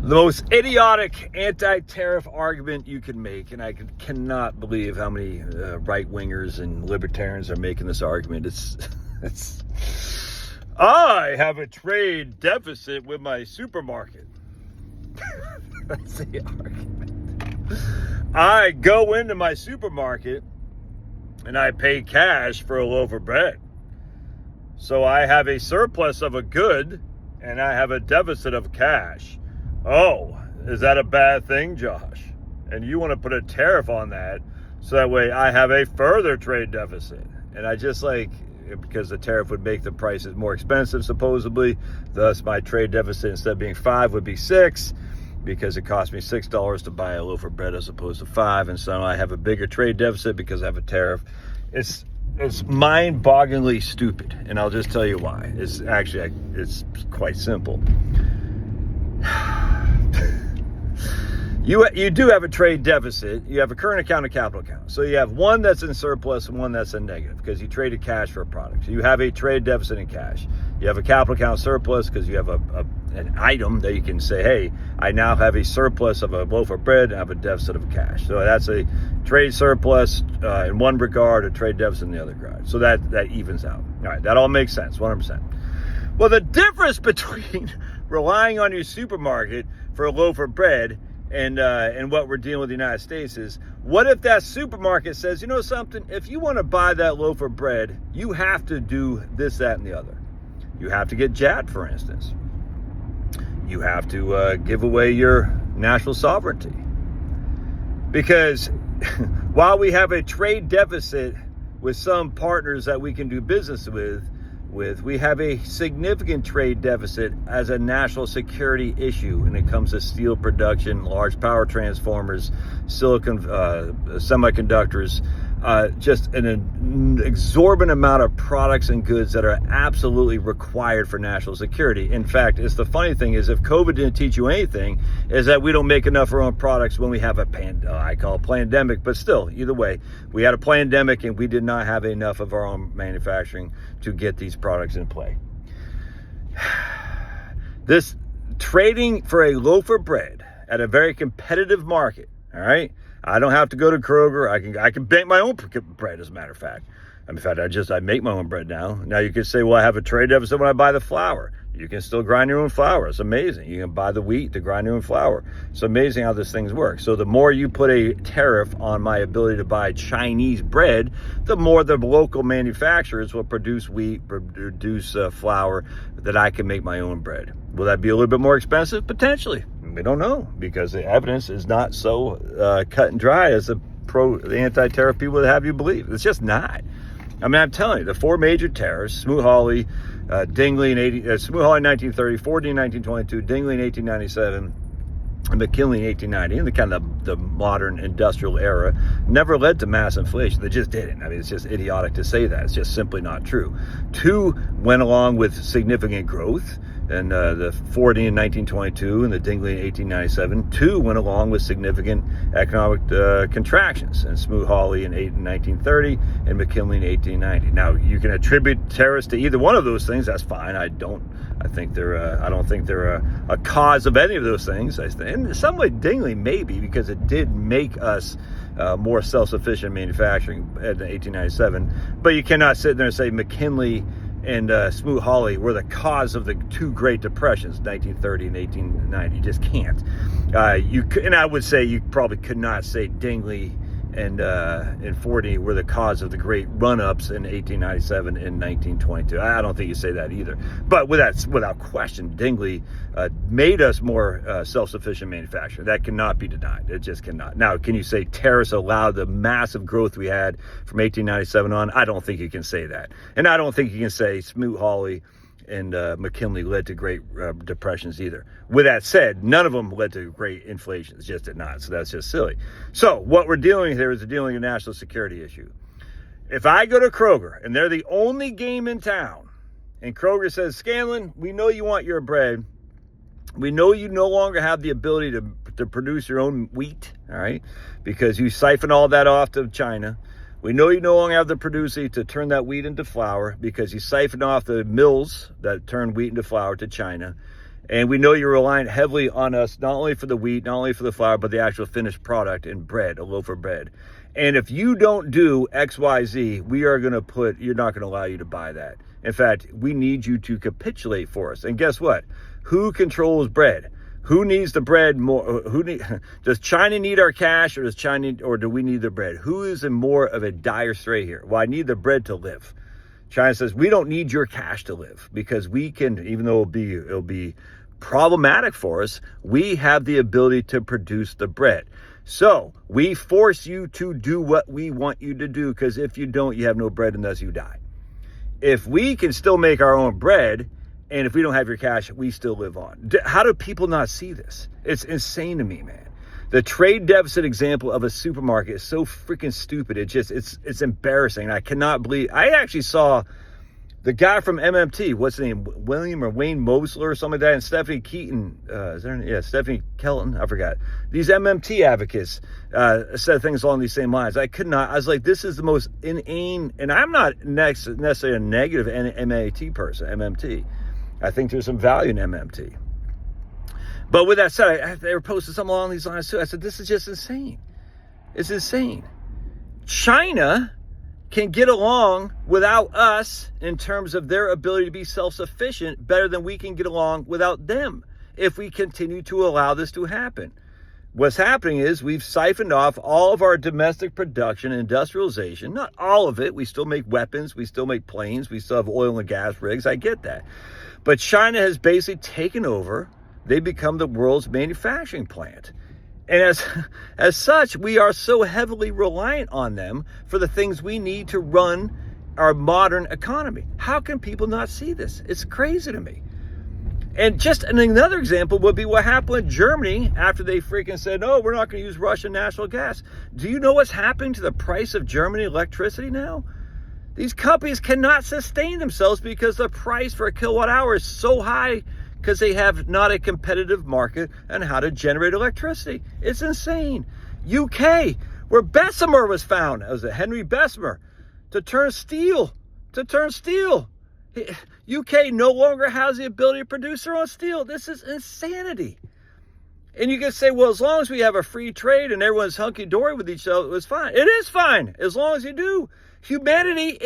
The most idiotic anti-tariff argument you can make, and I cannot believe how many right-wingers and libertarians are making this argument. It's I have a trade deficit with my supermarket. That's the argument. I go into my supermarket and I pay cash for a loaf of bread. So I have a surplus of a good and I have a deficit of cash. Oh, is that a bad thing, Josh? And you want to put a tariff on that so that way I have a further trade deficit. And I just because the tariff would make the prices more expensive, supposedly. Thus, my trade deficit, instead of being 5, would be 6, because it cost me $6 to buy a loaf of bread as opposed to 5. And so I have a bigger trade deficit because I have a tariff. It's mind-bogglingly stupid, and I'll just tell you why. It's quite simple. You do have a trade deficit. You have a current account and capital account. So you have one that's in surplus and one that's in negative because you traded cash for a product. So you have a trade deficit in cash. You have a capital account surplus because you have an item that you can say, hey, I now have a surplus of a loaf of bread and I have a deficit of cash. So that's a trade surplus in one regard, a trade deficit in the other regard. So that evens out. All right, that all makes sense, 100%. Well, the difference between relying on your supermarket for a loaf of bread and what we're dealing with in the United States is, what if that supermarket says, you know something, if you want to buy that loaf of bread, you have to do this, that, and the other. You have to get JAT, for instance. You have to give away your national sovereignty. Because while we have a trade deficit with some partners that we can do business with, we have a significant trade deficit as a national security issue when it comes to steel production, large power transformers, silicon semiconductors, just an exorbitant amount of products and goods that are absolutely required for national security. In fact, the funny thing is, if COVID didn't teach you anything, is that we don't make enough of our own products when we have I call it pandemic, but still, either way, we had a pandemic and we did not have enough of our own manufacturing to get these products in play. This trading for a loaf of bread at a very competitive market, all right? I don't have to go to Kroger. I can bake my own bread, as a matter of fact. In fact, I make my own bread now. Now you could say, well, I have a trade deficit when I buy the flour. You can still grind your own flour. It's amazing. You can buy the wheat to grind your own flour. It's amazing how this thing works. So the more you put a tariff on my ability to buy Chinese bread, the more the local manufacturers will produce wheat, produce flour, that I can make my own bread. Will that be a little bit more expensive? Potentially. We don't know, because the evidence is not so cut and dry as the anti-tariff people would have you believe. It's just not. I mean, I'm telling you, the 4 major tariffs, Smoot-Hawley, Dingley Smoot-Hawley in 1930, Ford in 1922, Dingley in 1897, and McKinley in 1890, in the kind of the modern industrial era, never led to mass inflation. They just didn't. I mean, it's just idiotic to say that. It's just simply not true. 2 went along with significant growth, and the Ford in 1922 and the Dingley in 1897. 2 went along with significant economic contractions, and Smoot-Hawley in 1930 and McKinley in 1890. Now, you can attribute tariffs to either one of those things. That's fine. I don't think they're a cause of any of those things. In some way, Dingley maybe, because it did make us more self-sufficient manufacturing in 1897. But you cannot sit there and say McKinley and Smoot-Hawley were the cause of the 2 Great Depressions, 1930 and 1890. You just can't. And I would say you probably could not say Dingley and 40 were the cause of the great run-ups in 1897 and 1922. I don't think you say that either. But without question, Dingley made us more self-sufficient manufacturing. That cannot be denied. It just cannot. Now, can you say tariffs allowed the massive growth we had from 1897 on? I don't think you can say that. And I don't think you can say Smoot-Hawley and McKinley led to great depressions either. With that said, none of them led to great inflation. It's just did not. So that's just silly. So what we're dealing with here is dealing with a national security issue. If I go to Kroger and they're the only game in town, and Kroger says, Scanlon, we know you want your bread. We know you no longer have the ability to produce your own wheat, all right, because you siphon all that off to China. We know you no longer have the producer to turn that wheat into flour because you siphoned off the mills that turn wheat into flour to China. And we know you're relying heavily on us, not only for the wheat, not only for the flour, but the actual finished product in bread, a loaf of bread. And if you don't do X, Y, Z, you're not going to allow you to buy that. In fact, we need you to capitulate for us. And guess what? Who controls bread? Who needs the bread more? Does China need our cash, or do we need the bread? Who is in more of a dire strait here? Well, I need the bread to live. China says, we don't need your cash to live, because we can, even though it'll be problematic for us, we have the ability to produce the bread. So we force you to do what we want you to do, because if you don't, you have no bread unless you die. If we can still make our own bread, and if we don't have your cash, we still live on. How do people not see this? It's insane to me, man. The trade deficit example of a supermarket is so freaking stupid. It's embarrassing. I cannot believe. I actually saw the guy from MMT, what's his name, William or Wayne Mosler or something like that, and Stephanie Keaton, Stephanie Kelton, I forgot. These MMT advocates said things along these same lines. I was like, this is the most inane, and I'm not necessarily a negative MMT. I think there's some value in MMT. But with that said, they were posting something along these lines too. I said, this is just insane. It's insane. China can get along without us in terms of their ability to be self-sufficient better than we can get along without them if we continue to allow this to happen. What's happening is we've siphoned off all of our domestic production and industrialization. Not all of it. We still make weapons. We still make planes. We still have oil and gas rigs. I get that. But China has basically taken over. They become the world's manufacturing plant. And as such, we are so heavily reliant on them for the things we need to run our modern economy. How can people not see this? It's crazy to me. And just another example would be what happened in Germany after they freaking said, no, we're not going to use Russian natural gas. Do you know what's happening to the price of German electricity now? These companies cannot sustain themselves because the price for a kilowatt hour is so high, because they have not a competitive market on how to generate electricity. It's insane. UK, where Bessemer was found, it was Henry Bessemer, to turn steel. UK no longer has the ability to produce their own steel. This is insanity. And you can say, well, as long as we have a free trade and everyone's hunky-dory with each other, it's fine. It is fine, as long as you do. Humanity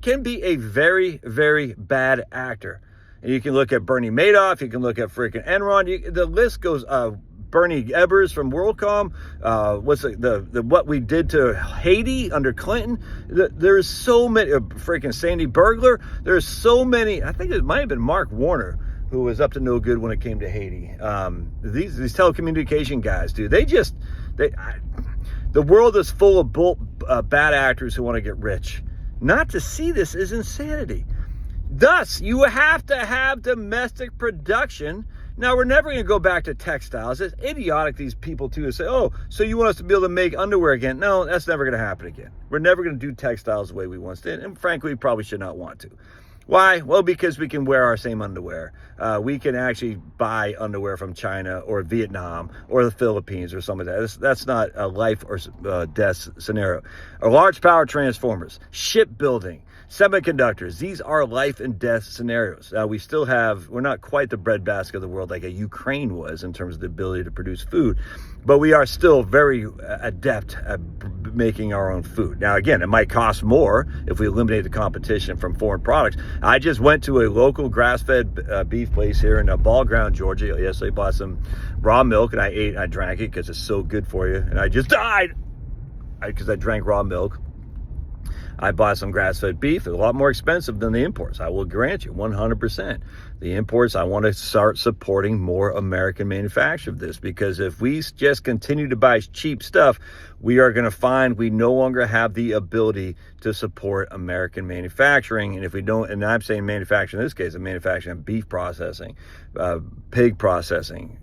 can be a very, very bad actor. And you can look at Bernie Madoff. You can look at freaking Enron. The list goes. Bernie Ebbers from WorldCom. What we did to Haiti under Clinton. There's so many. Freaking Sandy Burglar. There's so many. I think it might have been Mark Warner who was up to no good when it came to Haiti. These telecommunication guys, dude. The world is full of bad actors who want to get rich. Not to see this is insanity. Thus, you have to have domestic production. Now, we're never going to go back to textiles. It's idiotic, these people, too, to say, oh, so you want us to be able to make underwear again. No, that's never going to happen again. We're never going to do textiles the way we once did. And frankly, we probably should not want to. Why? Well, because we can wear our same underwear. We can actually buy underwear from China or Vietnam or the Philippines or something like that. That's not a life or death scenario. Large power transformers, shipbuilding, semiconductors, these are life and death scenarios. Now, we're not quite the breadbasket of the world like a Ukraine was in terms of the ability to produce food, but we are still very adept at making our own food. Now, again, it might cost more if we eliminate the competition from foreign products. I just went to a local grass-fed beef place here in Ball Ground, Georgia. Yesterday, bought some raw milk, and I drank it because it's so good for you, and I just died because I drank raw milk. I bought some grass-fed beef. It's a lot more expensive than the imports. I will grant you 100%. The imports, I want to start supporting more American manufacture of this, because if we just continue to buy cheap stuff, we are going to find we no longer have the ability to support American manufacturing. And if we don't, and I'm saying manufacturing in this case, I'm manufacturing beef processing, pig processing,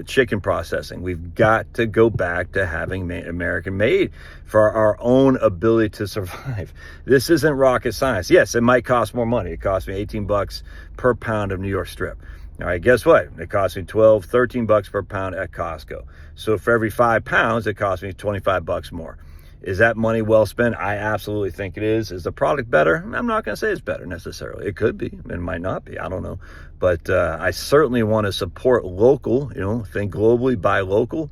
chicken processing. We've got to go back to having American made for our own ability to survive. This isn't rocket science. Yes, it might cost more money. It cost me $18 per pound of New York strip. All right, guess what? It cost me $13 per pound at Costco. So for every 5 pounds, it cost me $25 more. Is that money well spent? I absolutely think it is. Is the product better? I'm not going to say it's better necessarily. It could be. It might not be. I don't know. But I certainly want to support local, think globally, buy local.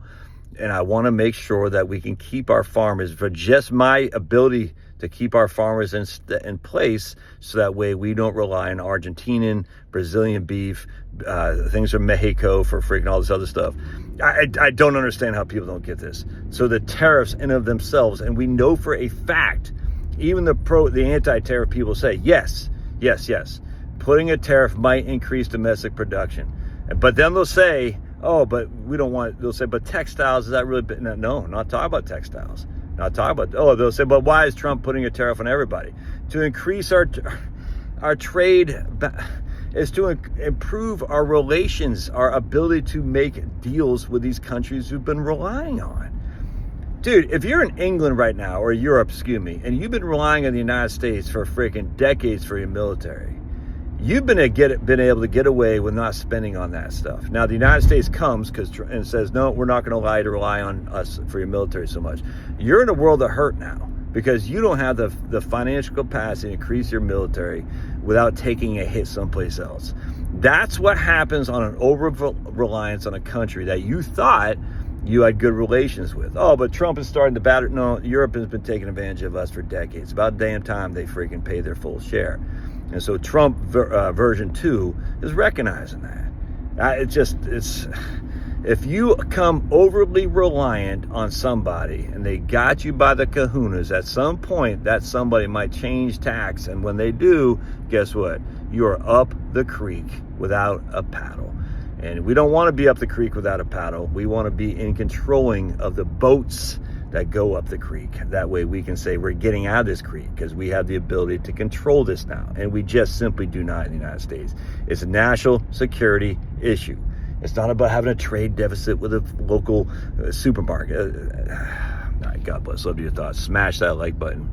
And I want to make sure that we can keep our farmers, for just my ability to keep our farmers in place, so that way we don't rely on Argentinian, Brazilian beef, things from Mexico for freaking all this other stuff. I don't understand how people don't get this. So the tariffs in of themselves, and we know for a fact, even the anti-tariff people say, yes, putting a tariff might increase domestic production. But then they'll say, oh, but we don't want, they'll say, but textiles, is that really, no, not talking about textiles. Not talking about, they'll say, but why is Trump putting a tariff on everybody? To increase our trade, is to improve our relations, our ability to make deals with these countries we've been relying on. Dude, if you're in England right now, or Europe, and you've been relying on the United States for freaking decades for your military, you've been able to get away with not spending on that stuff. Now, the United States comes and says, no, we're not going to rely on us for your military so much. You're in a world of hurt now, because you don't have the financial capacity to increase your military without taking a hit someplace else. That's what happens on an over-reliance on a country that you thought you had good relations with. Oh, but Trump is starting to batter. No, Europe has been taking advantage of us for decades. About damn time they freaking pay their full share. And so Trump version 2 is recognizing that. If you come overly reliant on somebody and they got you by the kahunas, at some point that somebody might change tacks. And when they do, guess what? You're up the creek without a paddle. And we don't want to be up the creek without a paddle. We want to be in controlling of the boats that go up the creek. That way we can say we're getting out of this creek, because we have the ability to control this now. And we just simply do not in the United States. It's a national security issue. It's not about having a trade deficit with a local supermarket. God bless. Love your thoughts. Smash that like button.